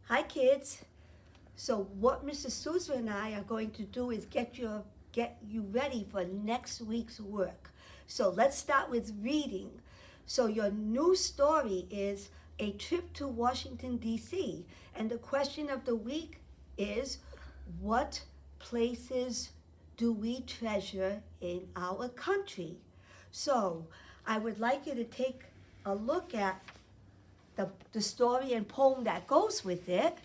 Hi kids. So what Mrs. Souza and I are going to do is get you ready for next week's work. So let's start with reading. So your new story is a trip to Washington D.C. and the question of the week is what places do we treasure in our country? So I would like you to take a look at the story and poem that goes with it.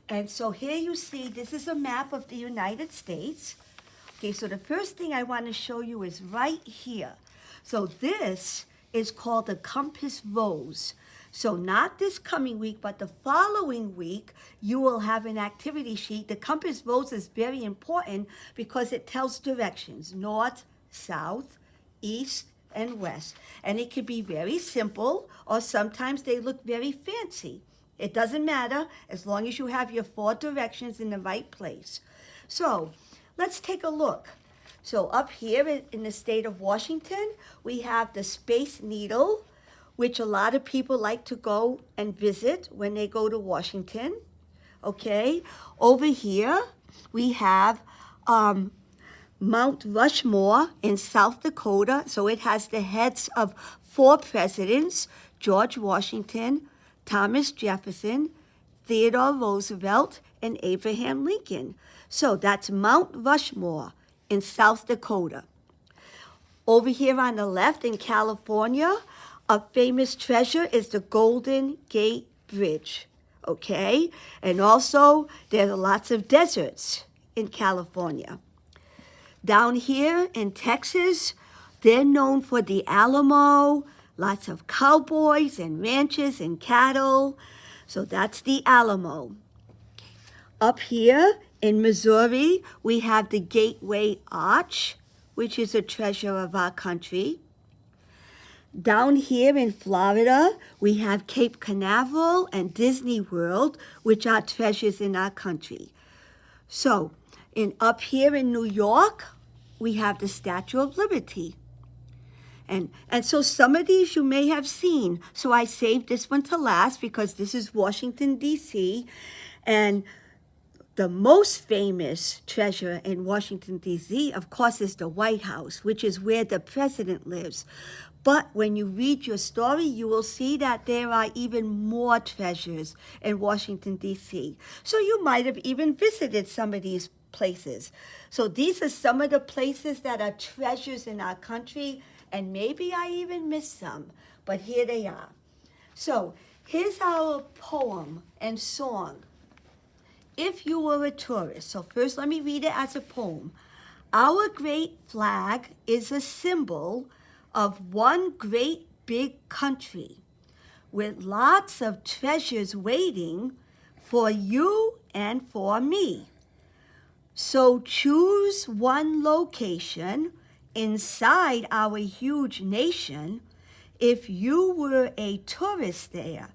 And so here you see, this is a map of the United States. Okay, so the first thing I want to show you is right here. So this is called the compass rose. So not this coming week, but the following week, you will have an activity sheet. The compass rose is very important because it tells directions, north, south, east, and west. And it could be very simple, or sometimes they look very fancy. It doesn't matter as long as you have your 4 directions in the right place. So let's take a look. So up here in the state of Washington, we have the Space Needle, which a lot of people like to go and visit when they go to Washington. Okay, over here we have Mount Rushmore in South Dakota. So it has the heads of 4 presidents: George Washington, Thomas Jefferson, Theodore Roosevelt, and Abraham Lincoln. So that's Mount Rushmore in South Dakota. Over here on the left in California, a famous treasure is the Golden Gate Bridge. Okay? And also, there are lots of deserts in California. Down here in Texas, they're known for the Alamo, lots of cowboys and ranches and cattle. So that's the Alamo. Up here in Missouri, we have the Gateway Arch, which is a treasure of our country. Down here in Florida, we have Cape Canaveral and Disney World, which are treasures in our country. So, up here in New York, we have the Statue of Liberty. And so some of these you may have seen. So I saved this one to last because this is Washington, D.C. And the most famous treasure in Washington, D.C., of course, is the White House, which is where the president lives. But when you read your story, you will see that there are even more treasures in Washington, D.C. So you might have even visited some of these places. So these are some of the places that are treasures in our country, and maybe I even missed some, but here they are. So here's our poem and song. If you were a tourist. So first let me read it as a poem. Our great flag is a symbol of one great big country with lots of treasures waiting for you and for me. So choose one location inside our huge nation. If you were a tourist there,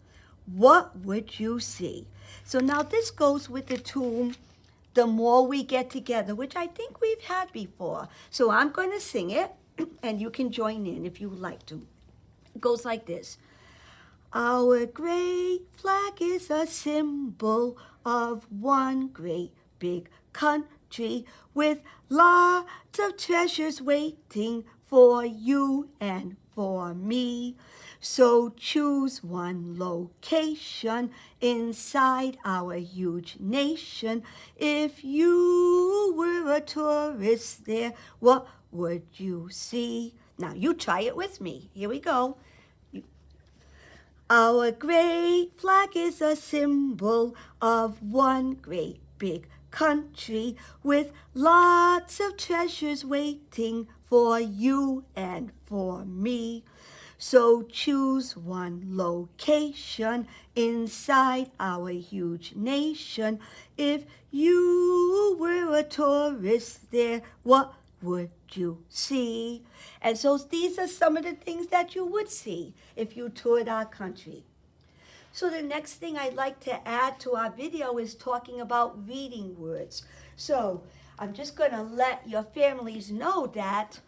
what would you see? So now this goes with the tune, The More We Get Together, which I think we've had before. So I'm going to sing it, and you can join in if you would like to. It goes like this. Our great flag is a symbol of one great big country with lots of treasures waiting for you and for me. So choose one location inside our huge nation. If you were a tourist there, what would you see? Now you try it with me. Here we go. Our great flag is a symbol of one great big country with lots of treasures waiting for you and for me. So choose one location inside our huge nation. If you were a tourist there, what would you see? And so these are some of the things that you would see if you toured our country. So the next thing I'd like to add to our video is talking about reading words. So I'm just going to let your families know that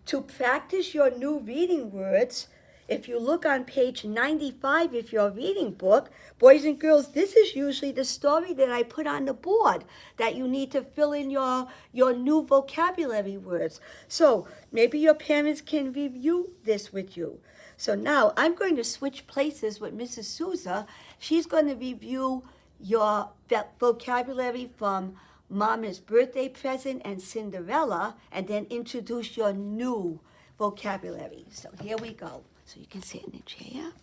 to practice your new reading words, if you look on page 95 of your reading book, boys and girls, this is usually the story that I put on the board that you need to fill in your new vocabulary words. So maybe your parents can review this with you. So now I'm going to switch places with Mrs. Souza. She's going to review your vocabulary from Mama's birthday present and Cinderella, and then introduce your new vocabulary. So here we go. So you can sit in the chair.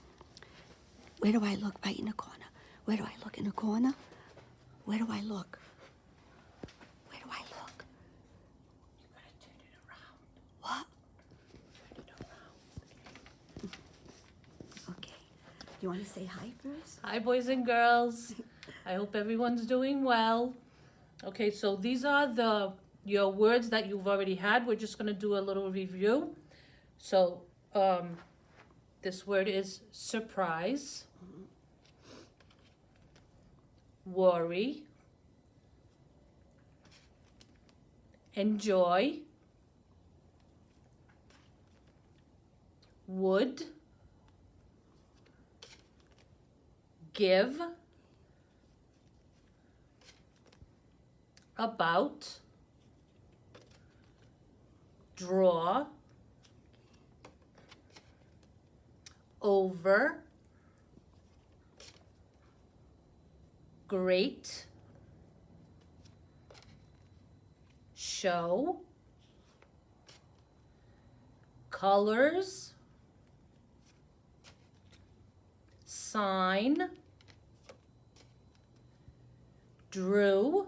Where do I look? Right in the corner. Where do I look in the corner? Where do I look? Where do I look? You gotta turn it around. What? Turn it around. Okay. You want to say hi first? Hi, boys and girls. I hope everyone's doing well. Okay, so these are your words that you've already had. We're just gonna do a little review. So, this word is surprise, worry, enjoy, would, give, about, draw, over, great, show, colors, sign, drew.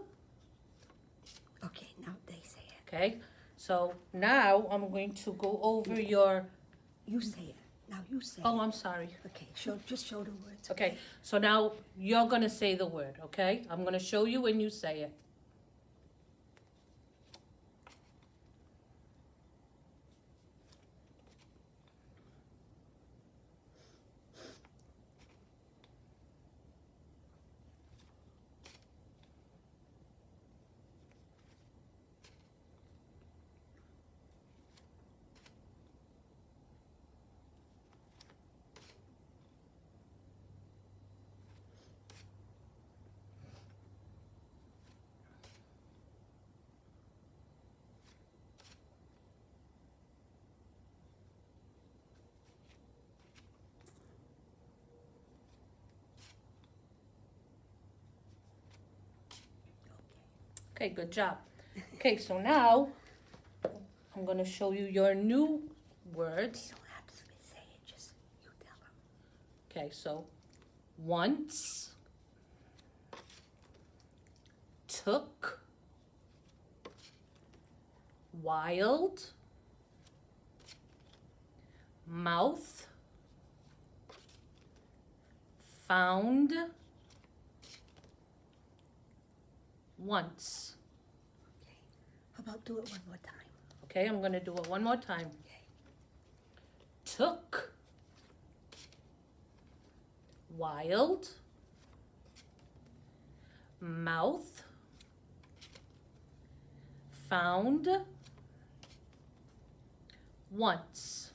Okay, now they say it. Okay, so now I'm going to go over your, You say it. Now you say oh, it. I'm sorry. Okay, just show the words. Okay, so now you're gonna say the word, okay? I'm gonna show you when you say it. Okay, good job. Okay, so now I'm gonna show you your new words. You don't have to say it, just you tell them. Okay, so once, took, wild, mouth, found, once. Okay. How about do it one more time? Okay, I'm gonna do it one more time. Okay. Took, wild, mouth, found, once.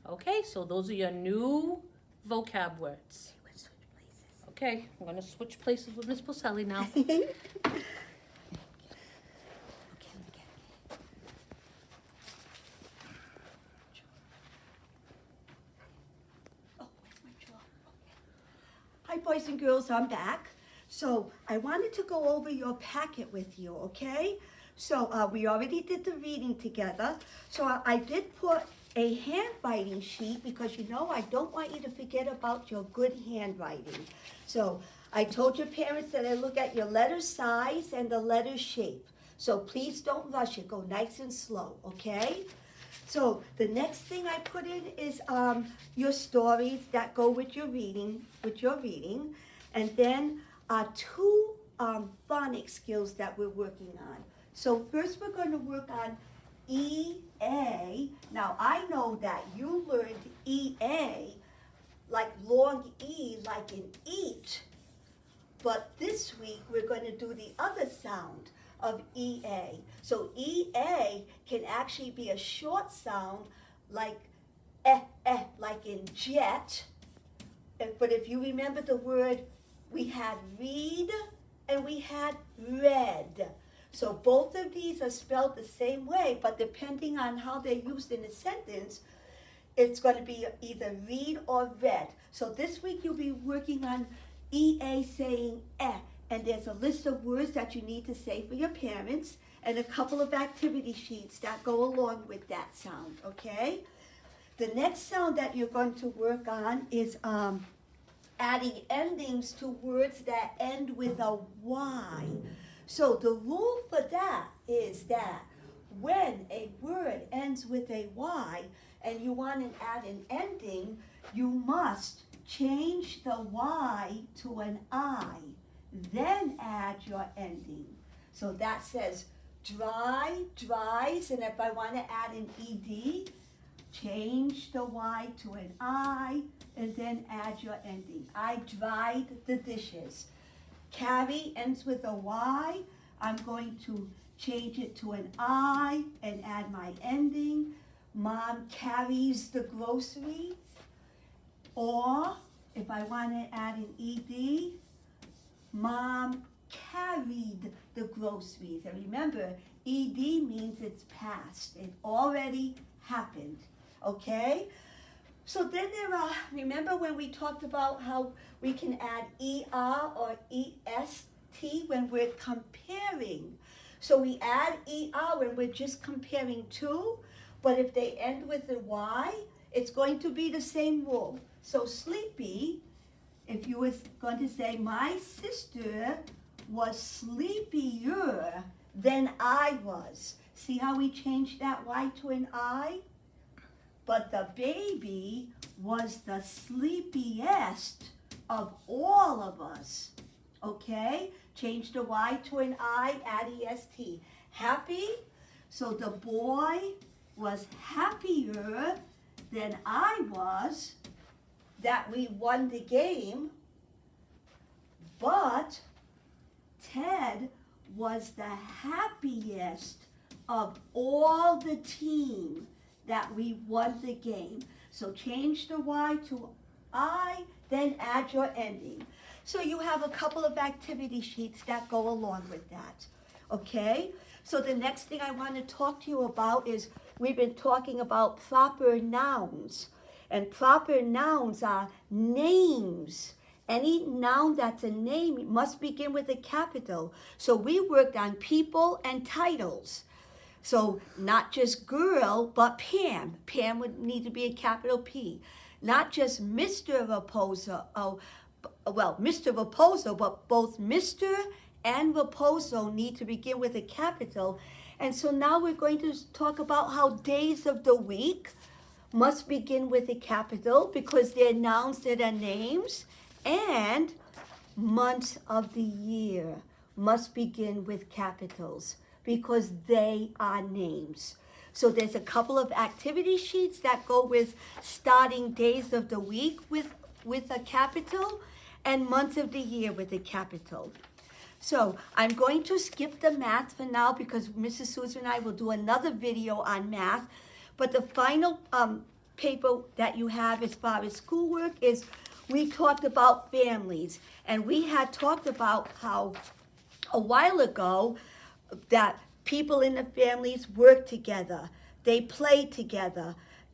Okay, so those are your new vocab words. Okay, let's switch places. Okay, I'm gonna switch places with Miss Poselli now. Okay, let me get it. Oh, where's my drawer? Okay. Hi, boys and girls, I'm back. So I wanted to go over your packet with you, okay? So we already did the reading together. So I did put a handwriting sheet because you know I don't want you to forget about your good handwriting. So I told your parents that I look at your letter size and the letter shape. So please don't rush it, go nice and slow, okay? So the next thing I put in is your stories that go with your reading, and then two phonics skills that we're working on. So first we're going to work on EA. Now I know that you learned EA, like long E, like in eat. But this week we're going to do the other sound of EA. So EA can actually be a short sound like like in jet. But if you remember the word, we had read and we had read. So both of these are spelled the same way, but depending on how they're used in a sentence, it's going to be either read or read. So this week you'll be working on EA saying and there's a list of words that you need to say for your parents and a couple of activity sheets that go along with that sound, okay? The next sound that you're going to work on is adding endings to words that end with a Y. So the rule for that is that when a word ends with a Y and you want to add an ending, you must change the Y to an I, then add your ending. So that says dry, dries, and if I want to add an ED, change the Y to an I, and then add your ending. I dried the dishes. Carry ends with a Y. I'm going to change it to an I and add my ending. Mom carries the groceries. Or if I want to add an ED, Mom carried the groceries. And remember, ED means it's past. It already happened. Okay? So then there are, remember when we talked about how we can add ER or EST when we're comparing. So we add ER when we're just comparing two, but if they end with a Y, it's going to be the same rule. So sleepy, if you was going to say, my sister was sleepier than I was. See how we changed that Y to an I? But the baby was the sleepiest of all of us. Okay? Change the Y to an I, add EST. Happy? So the boy was happier than I was that we won the game. But Ted was the happiest of all the team that we won the game. So change the Y to I, then add your ending. So you have a couple of activity sheets that go along with that. Okay? So the next thing I want to talk to you about is we've been talking about proper nouns. And proper nouns are names. Any noun that's a name must begin with a capital. So we worked on people and titles. So not just girl, but Pam. Pam would need to be a capital P. Not just Mr. Raposo, Mr. Raposo, but both Mr. and Raposo need to begin with a capital. And so now we're going to talk about how days of the week must begin with a capital because they're nouns that are names, and months of the year must begin with capitals because they are names. So there's a couple of activity sheets that go with starting days of the week with a capital and months of the year with a capital. So I'm going to skip the math for now because Mrs. Susan and I will do another video on math. But the final paper that you have as far as schoolwork is we talked about families. And we had talked about how a while ago that people in the families work together, they play together,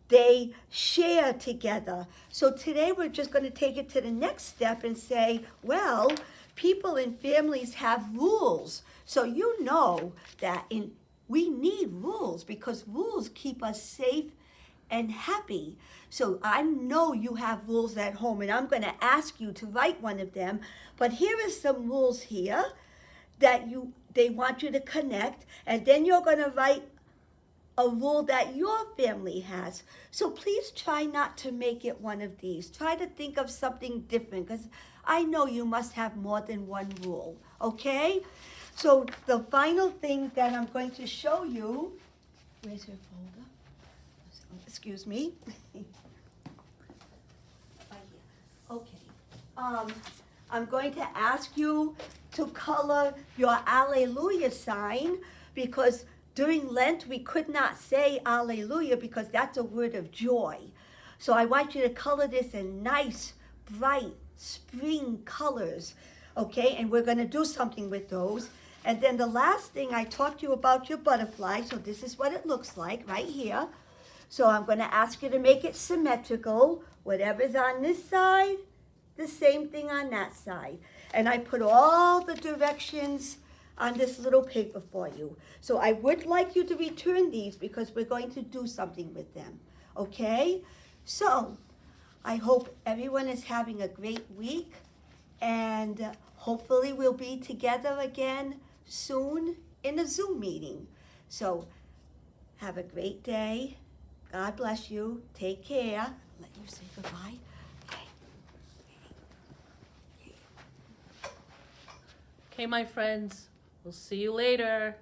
they share together. So today we're just going to take it to the next step and say, well, people in families have rules. So you know that we need rules because rules keep us safe and happy. So I know you have rules at home and I'm going to ask you to write one of them. But here are some rules here that they want you to connect, and then you're going to write a rule that your family has. So please try not to make it one of these. Try to think of something different because I know you must have more than one rule, okay? So the final thing that I'm going to show you, where's your folder? Excuse me. Okay. I'm going to ask you to color your Alleluia sign because during Lent we could not say Alleluia because that's a word of joy. So I want you to color this in nice, bright spring colors, okay? And we're gonna do something with those. And then the last thing, I talked to you about your butterfly, so this is what it looks like right here. So I'm gonna ask you to make it symmetrical. Whatever's on this side, the same thing on that side. And I put all the directions on this little paper for you. So I would like you to return these because we're going to do something with them, okay? So I hope everyone is having a great week, and hopefully we'll be together again soon in a Zoom meeting. So have a great day. God bless you. Take care. Let you say goodbye. Okay, my friends, we'll see you later.